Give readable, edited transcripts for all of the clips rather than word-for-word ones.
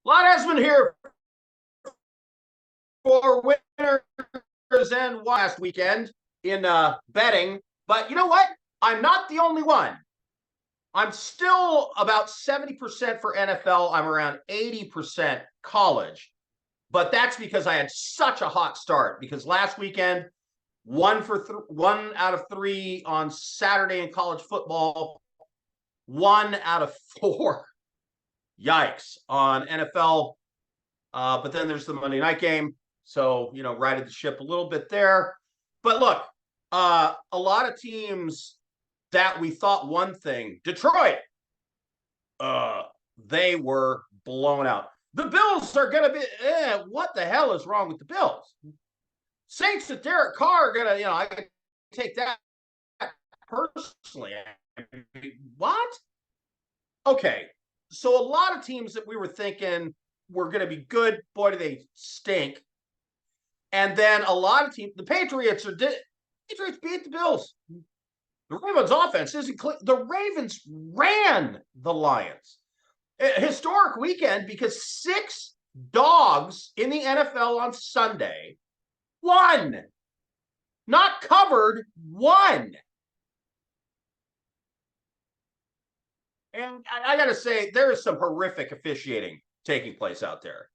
Lot Esmond here for winners and last weekend in betting. But you know what? I'm not the only one. I'm still about 70% for NFL. I'm around 80% college. But that's because I had such a hot start. Because last weekend, one out of three on Saturday in college football, 1 out of 4. Yikes on NFL. But then there's the Monday night game. So, righted the ship a little bit there. But look, a lot of teams that we thought one thing, Detroit, they were blown out. The Bills are going to be, what the hell is wrong with the Bills? Saints that Derek Carr are going to, I can take that personally. What? Okay. So a lot of teams that we were thinking were going to be good, boy, do they stink. And then a lot of teams, the Patriots beat the Bills. The Ravens offense isn't clear. The Ravens ran the Lions. A historic weekend because 6 dogs in the NFL on Sunday won. Not covered, won. And I got to say, there is some horrific officiating taking place out there.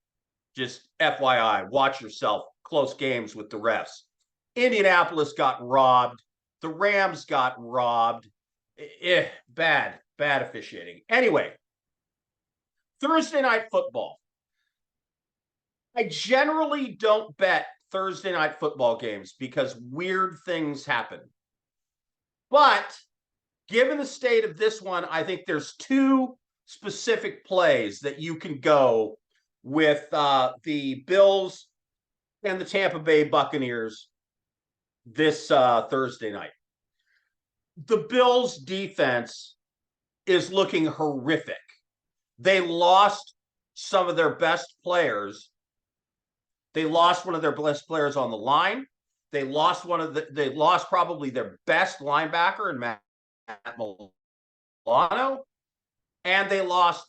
Just FYI, watch yourself. Close games with the refs. Indianapolis got robbed. The Rams got robbed. Bad officiating. Anyway, Thursday night football. I generally don't bet Thursday night football games because weird things happen. But given the state of this one, I think there's 2 specific plays that you can go with the Bills and the Tampa Bay Buccaneers this Thursday night. The Bills defense is looking horrific. They lost some of their best players. They lost one of their best players on the line. They lost probably their best linebacker in Matt Milano, and they lost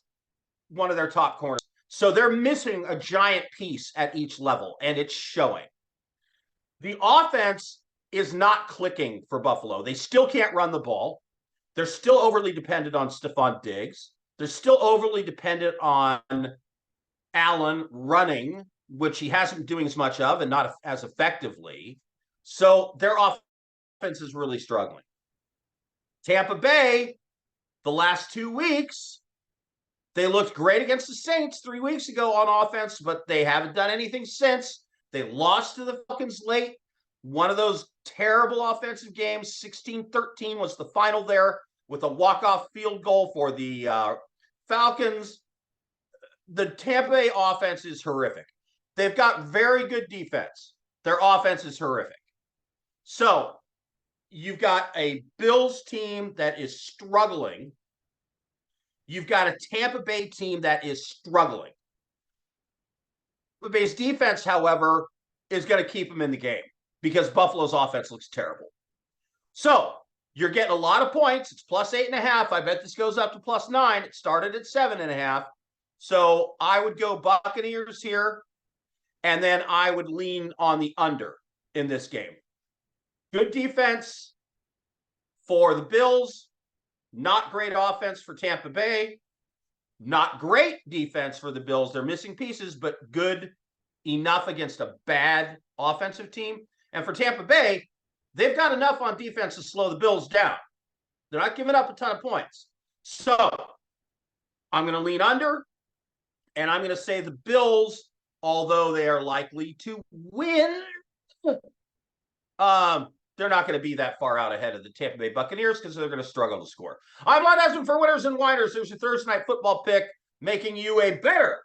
one of their top corners. So they're missing a giant piece at each level, and it's showing. The offense is not clicking for Buffalo. They still can't run the ball. They're still overly dependent on Stephon Diggs. They're still overly dependent on Allen running, which he hasn't been doing as much of and not as effectively. So their offense is really struggling. Tampa Bay, the last 2 weeks, they looked great against the Saints 3 weeks ago on offense, but they haven't done anything since. They lost to the Falcons late. One of those terrible offensive games, 16-13 was the final there with a walk-off field goal for the Falcons. The Tampa Bay offense is horrific. They've got very good defense. Their offense is horrific. So you've got a Bills team that is struggling. You've got a Tampa Bay team that is struggling. The Bay's defense, however, is going to keep them in the game because Buffalo's offense looks terrible. So you're getting a lot of points. It's plus 8.5. I bet this goes up to plus 9. It started at 7.5. So I would go Buccaneers here, and then I would lean on the under in this game. Good defense for the Bills. Not great offense for Tampa Bay. Not great defense for the Bills. They're missing pieces, but good enough against a bad offensive team. And for Tampa Bay, they've got enough on defense to slow the Bills down. They're not giving up a ton of points. So I'm going to lean under, and I'm going to say the Bills, although they are likely to win, they're not going to be that far out ahead of the Tampa Bay Buccaneers because they're going to struggle to score. I'm Lot Esmond for Winners and Winers. There's your Thursday night football pick, making you a better